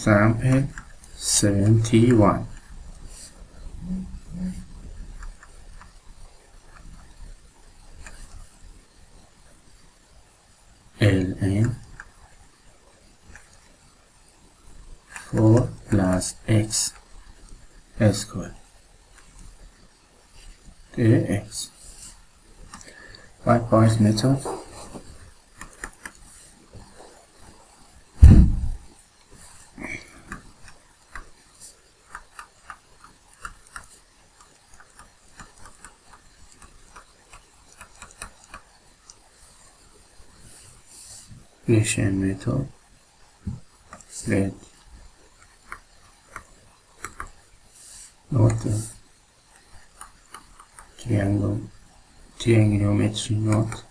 Example 71. ln 4 plus x squared dx. 5 points method. Equation method. Let note the trigonometry note.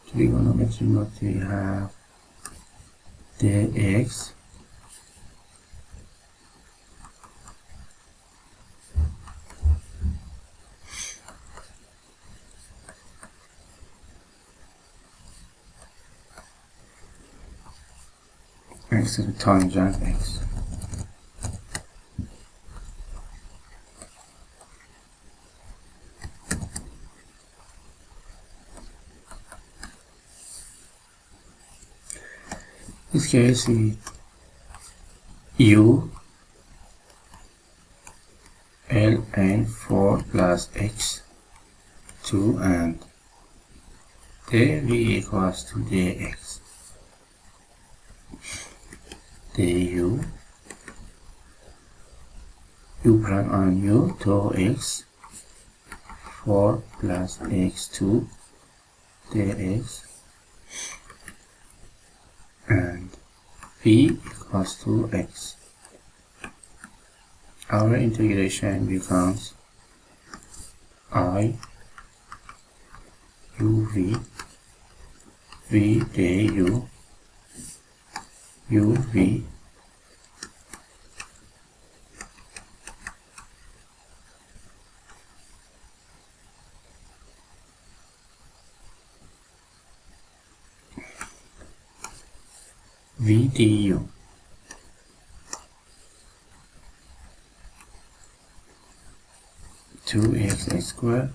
Trigonometry note, we have dx x to the tangent x. In this case, we u ln 4 plus x 2 and dv equals to dx. du u prime on u 2x 4 plus x2 dx and v equals to x. Our integration becomes I uv v du uv v du. Two x squared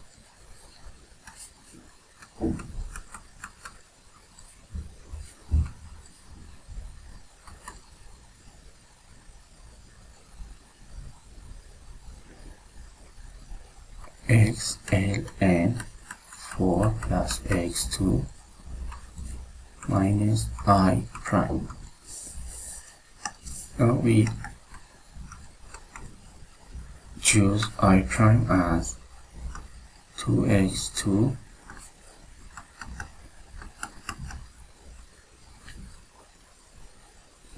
x ln 4 plus x2 minus I prime. Now we choose I prime as 2x2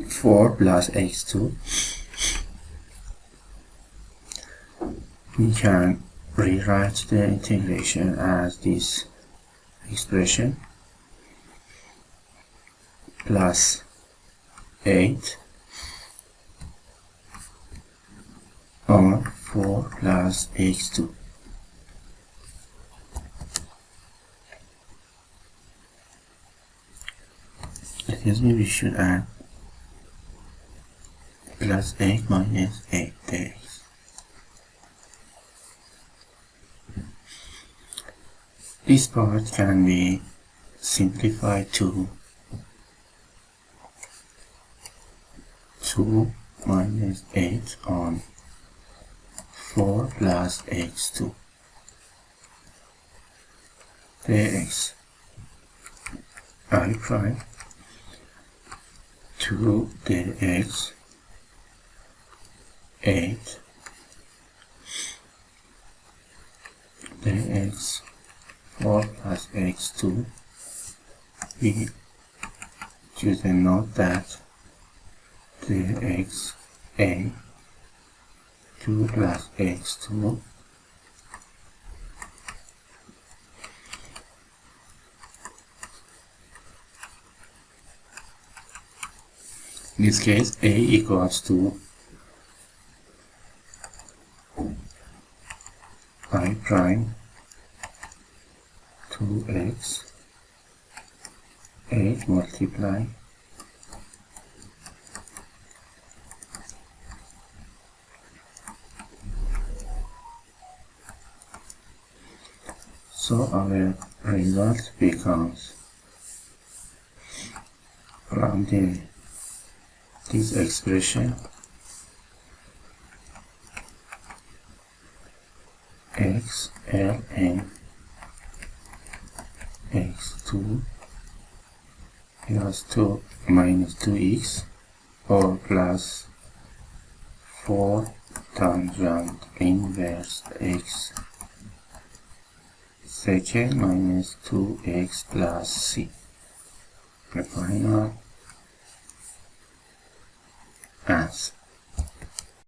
4 plus x2. We can rewrite the integration as this expression plus 8 on 4 plus x2. Excuse me, we should add plus 8 minus 8 dx. This part can be simplified to 2 minus 8 on 4 plus x2 dx. I prime 2 dx 8 dx 4 plus x2. We choose a note that dx a 2 plus x2 in this case a equals to I prime 2x 8 multiply so our result becomes from this expression x ln x2 plus 2 minus 2x or plus 4 tangent inverse x second minus 2x plus c. The final answer.